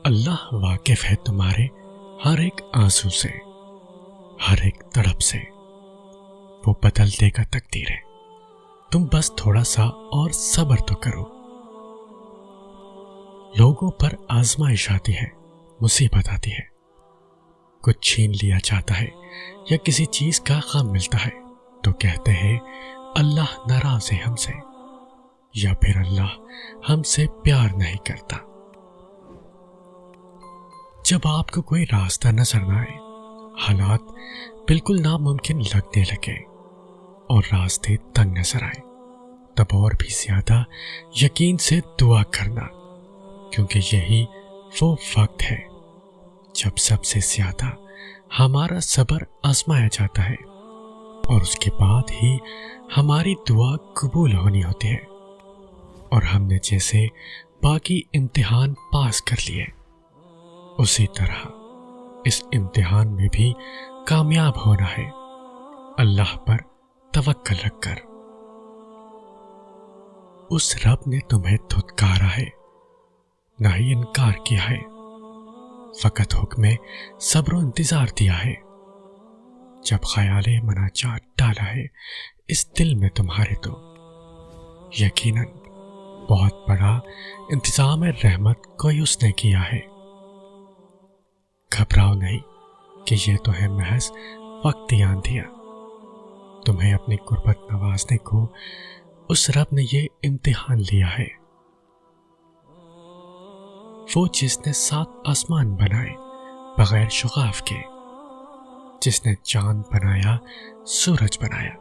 اللہ واقف ہے تمہارے ہر ایک آنسو سے، ہر ایک تڑپ سے، وہ بدل دے گا تقدیر ہے، تم بس تھوڑا سا اور صبر تو کرو۔ لوگوں پر آزمائش آتی ہے، مصیبت آتی ہے، کچھ چھین لیا جاتا ہے یا کسی چیز کا غم ملتا ہے تو کہتے ہیں اللہ ناراض ہے ہم سے، یا پھر اللہ ہم سے پیار نہیں کرتا۔ جب آپ کو کوئی راستہ نظر نہ آئے، حالات بالکل ناممکن لگنے لگے اور راستے تنگ نظر آئے، تب اور بھی زیادہ یقین سے دعا کرنا، کیونکہ یہی وہ وقت ہے جب سب سے زیادہ ہمارا صبر آزمایا جاتا ہے، اور اس کے بعد ہی ہماری دعا قبول ہونی ہوتی ہے، اور ہم نے جیسے باقی امتحان پاس کر لیے، اسی طرح اس امتحان میں بھی کامیاب ہونا ہے، اللہ پر توکل رکھ کر۔ اس رب نے تمہیں دھتکارا ہے، نہ ہی انکار کیا ہے، فقط حکم صبر و انتظار دیا ہے۔ جب خیال مناجات ڈالا ہے اس دل میں تمہارے تو یقیناً بہت بڑا انتظام رحمت کوئی اس نے کیا ہے۔ گھبراؤ نہیں کہ یہ تو ہے محض وقتی آندھیا، تمہیں اپنی قربت نوازنے کو اس رب نے یہ امتحان لیا ہے۔ وہ جس نے 7 آسمان بنائے بغیر شغاف کے، جس نے چاند بنایا، سورج بنایا،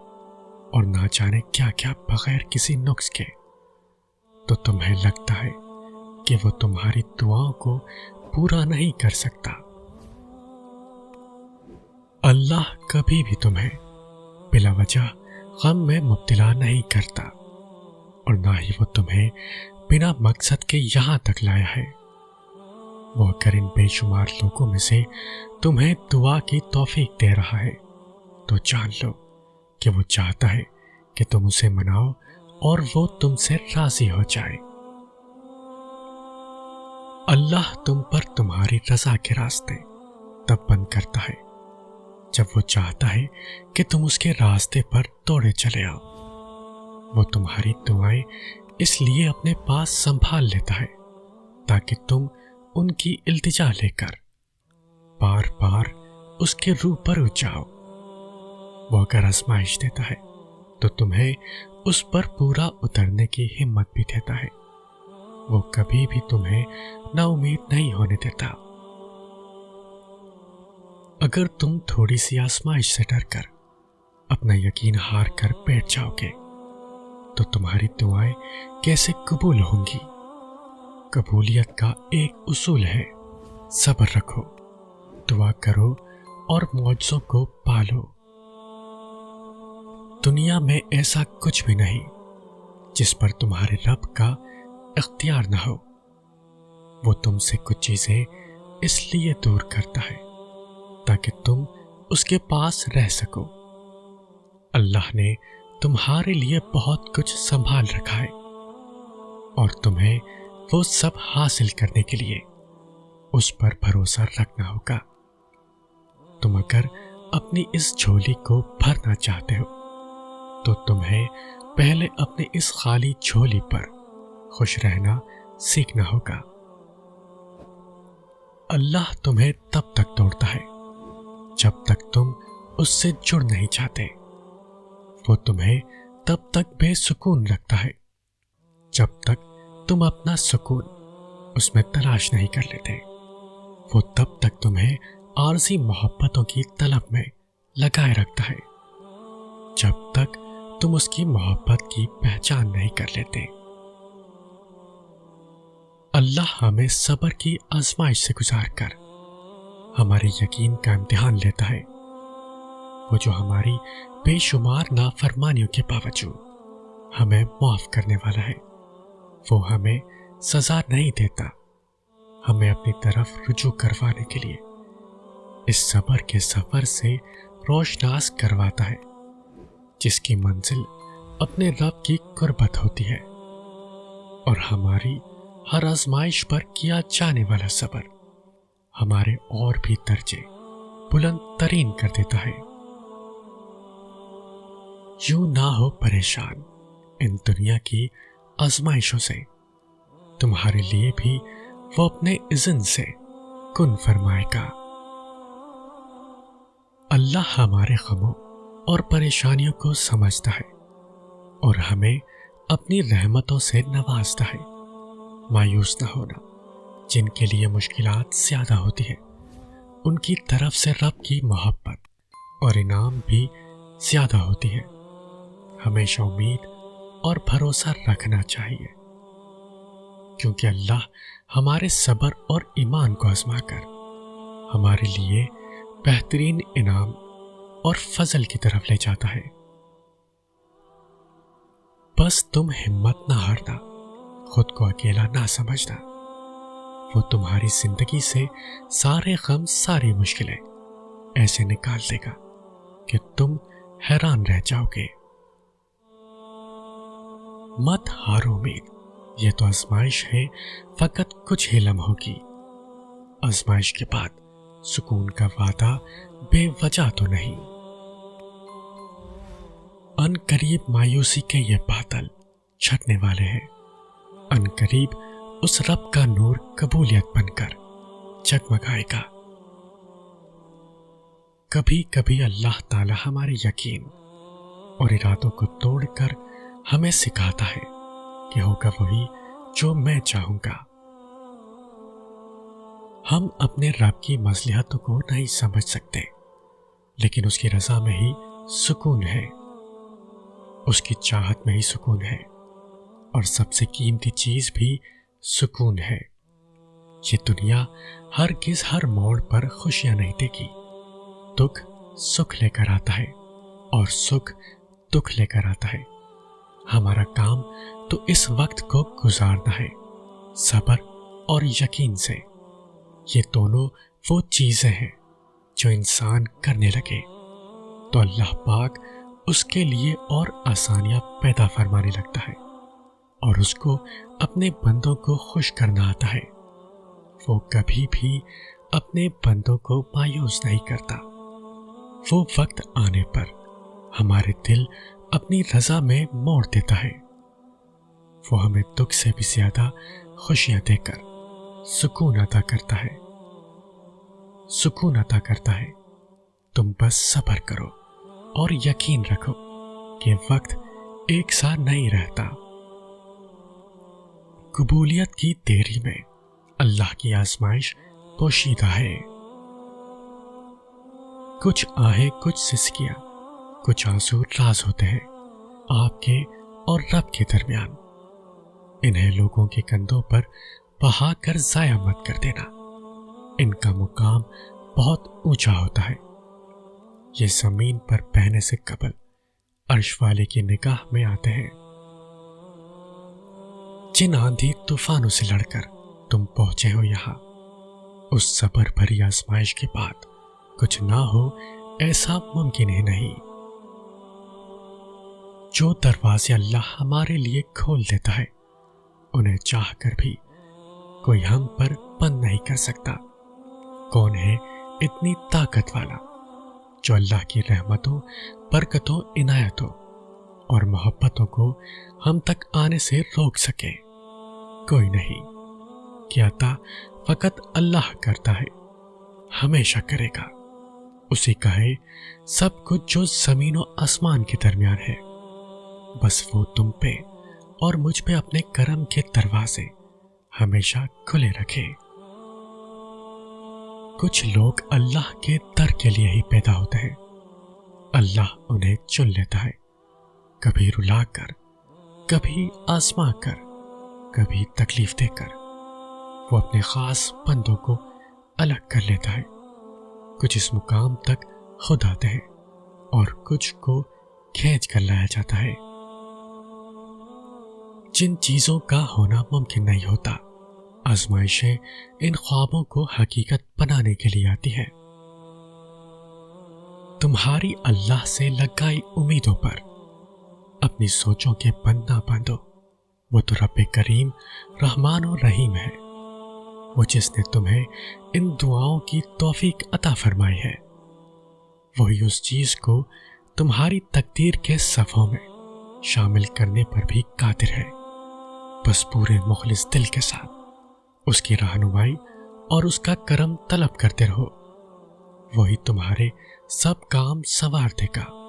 اور نہ جانے کیا کیا بغیر کسی نقص کے، تو تمہیں لگتا ہے کہ وہ تمہاری دعاؤں کو پورا نہیں کر سکتا۔ اللہ کبھی بھی تمہیں بلا وجہ غم میں مبتلا نہیں کرتا، اور نہ ہی وہ تمہیں بنا مقصد کے یہاں تک لایا ہے۔ وہ اگر ان بے شمار لوگوں میں سے تمہیں دعا کی توفیق دے رہا ہے تو جان لو کہ وہ چاہتا ہے کہ تم اسے مناؤ اور وہ تم سے راضی ہو جائے۔ اللہ تم پر تمہاری رضا کے راستے تب بند کرتا ہے جب وہ چاہتا ہے کہ تم اس کے راستے پر دوڑے چلے آؤ۔ وہ تمہاری دعائیں اس لیے اپنے پاس سنبھال لیتا ہے تاکہ تم ان کی التجا لے کر بار بار اس کے روبرو جاؤ۔ وہ اگر آزمائش دیتا ہے تو تمہیں اس پر پورا اترنے کی ہمت بھی دیتا ہے، وہ کبھی بھی تمہیں نا امید نہیں ہونے دیتا۔ اگر تم تھوڑی سی آزمائش سے ڈر کر اپنا یقین ہار کر بیٹھ جاؤ گے تو تمہاری دعائیں کیسے قبول ہوں گی؟ قبولیت کا ایک اصول ہے، صبر رکھو، دعا کرو اور معجزوں کو پالو۔ دنیا میں ایسا کچھ بھی نہیں جس پر تمہارے رب کا اختیار نہ ہو۔ وہ تم سے کچھ چیزیں اس لیے دور کرتا ہے تاکہ تم اس کے پاس رہ سکو۔ اللہ نے تمہارے لیے بہت کچھ سنبھال رکھا ہے، اور تمہیں وہ سب حاصل کرنے کے لیے اس پر بھروسہ رکھنا ہوگا۔ تم اگر اپنی اس جھولی کو بھرنا چاہتے ہو تو تمہیں پہلے اپنے اس خالی جھولی پر خوش رہنا سیکھنا ہوگا۔ اللہ تمہیں تب تک توڑتا ہے جب تک تم اس سے جڑ نہیں چاہتے، وہ تمہیں تب تک بے سکون رکھتا ہے جب تک تم اپنا سکون اس میں تلاش نہیں کر لیتے، وہ تب تک تمہیں عارضی محبتوں کی طلب میں لگائے رکھتا ہے جب تک تم اس کی محبت کی پہچان نہیں کر لیتے۔ اللہ ہمیں صبر کی آزمائش سے گزار کر ہمارے یقین کا امتحان لیتا ہے۔ وہ جو ہماری بے شمار نافرمانیوں کے باوجود ہمیں معاف کرنے والا ہے، وہ ہمیں سزا نہیں دیتا، ہمیں اپنی طرف رجوع کروانے کے لیے اس صبر کے سفر سے روشناس کرواتا ہے جس کی منزل اپنے رب کی قربت ہوتی ہے، اور ہماری ہر آزمائش پر کیا جانے والا صبر ہمارے اور بھی درجے بلند ترین کر دیتا ہے۔ یوں نہ ہو پریشان ان دنیا کی آزمائشوں سے، تمہارے لیے بھی وہ اپنے اذن سے کن فرمائے گا۔ اللہ ہمارے غموں اور پریشانیوں کو سمجھتا ہے اور ہمیں اپنی رحمتوں سے نوازتا ہے۔ مایوس نہ ہونا، جن کے لیے مشکلات زیادہ ہوتی ہیں ان کی طرف سے رب کی محبت اور انعام بھی زیادہ ہوتی ہے۔ ہمیشہ امید اور بھروسہ رکھنا چاہیے، کیونکہ اللہ ہمارے صبر اور ایمان کو آزما کر ہمارے لیے بہترین انعام اور فضل کی طرف لے جاتا ہے۔ بس تم ہمت نہ ہارنا، خود کو اکیلا نہ سمجھنا، وہ تمہاری زندگی سے سارے غم ساری مشکلیں ایسے نکال دے گا کہ تم حیران رہ جاؤ گے۔ مت ہارو امید، یہ تو آزمائش ہے، فقط کچھ ہی لمحوں کی۔ آزمائش کے بعد سکون کا وعدہ بے وجہ تو نہیں۔ ان قریب مایوسی کے یہ بادل چھٹنے والے ہیں، ان قریب اس رب کا نور قبولیت بن کر جگمگائے گا۔ کبھی کبھی اللہ تعالی ہمارے یقین اور ارادوں کو توڑ کر ہمیں سکھاتا ہے کہ ہوگا وہی جو میں چاہوں گا۔ ہم اپنے رب کی مصلحتوں کو نہیں سمجھ سکتے، لیکن اس کی رضا میں ہی سکون ہے، اس کی چاہت میں ہی سکون ہے، اور سب سے قیمتی چیز بھی سکون ہے۔ یہ دنیا ہرگز ہر موڑ پر خوشیاں نہیں دے گی، دکھ سکھ لے کر آتا ہے اور سکھ دکھ لے کر آتا ہے۔ ہمارا کام تو اس وقت کو گزارنا ہے صبر اور یقین سے۔ یہ دونوں وہ چیزیں ہیں جو انسان کرنے لگے تو اللہ پاک اس کے لیے اور آسانیاں پیدا فرمانے لگتا ہے، اور اس کو اپنے بندوں کو خوش کرنا آتا ہے۔ وہ کبھی بھی اپنے بندوں کو مایوس نہیں کرتا۔ وہ وقت آنے پر ہمارے دل اپنی رضا میں موڑ دیتا ہے۔ وہ ہمیں دکھ سے بھی زیادہ خوشیاں دے کر سکون عطا کرتا ہے۔ سکون عطا کرتا ہے۔ تم بس صبر کرو اور یقین رکھو کہ وقت ایک سا نہیں رہتا۔ قبولیت کی دیری میں اللہ کی آزمائش پوشیدہ ہے۔ کچھ آہیں، کچھ سسکیاں، کچھ آنسو راز ہوتے ہیں آپ کے اور رب کے درمیان۔ انہیں لوگوں کے کندھوں پر بہا کر ضائع مت کر دینا، ان کا مقام بہت اونچا ہوتا ہے۔ یہ زمین پر بہنے سے قبل عرش والے کی نگاہ میں آتے ہیں۔ جن آندھی طوفانوں سے لڑ کر تم پہنچے ہو یہاں، اس صبر بھری آزمائش کے بعد کچھ نہ ہو ایسا ممکن ہی نہیں۔ جو دروازے اللہ ہمارے لیے کھول دیتا ہے انہیں چاہ کر بھی کوئی ہم پر بند نہیں کر سکتا۔ کون ہے اتنی طاقت والا جو اللہ کی رحمتوں، برکتوں، عنایتوں اور محبتوں کو ہم تک آنے سے روک سکے؟ کوئی نہیں۔ کہ عطا فقط اللہ کرتا ہے، ہمیشہ کرے گا۔ اسی کا ہے سب کچھ جو زمین و آسمان کے درمیان ہے۔ بس وہ تم پہ اور مجھ پہ اپنے کرم کے دروازے ہمیشہ کھلے رکھے۔ کچھ لوگ اللہ کے در کے لیے ہی پیدا ہوتے ہیں، اللہ انہیں چن لیتا ہے، کبھی رلا کر، کبھی آزما کر، کبھی تکلیف دے کر۔ وہ اپنے خاص بندوں کو الگ کر لیتا ہے۔ کچھ اس مقام تک خود آتے ہیں اور کچھ کو کھینچ کر لایا جاتا ہے۔ جن چیزوں کا ہونا ممکن نہیں ہوتا، آزمائشیں ان خوابوں کو حقیقت بنانے کے لیے آتی ہیں۔ تمہاری اللہ سے لگائی امیدوں پر اپنی سوچوں کے بند نہ باندھو، وہ تو رب کریم رحمان و رحیم ہے۔ وہ جس نے تمہیں ان دعاؤں کی توفیق عطا فرمائی ہے، وہی اس چیز کو تمہاری تقدیر کے صفوں میں شامل کرنے پر بھی قادر ہے۔ بس پورے مخلص دل کے ساتھ اس کی رہنمائی اور اس کا کرم طلب کرتے رہو، وہی تمہارے سب کام سنوار دے گا۔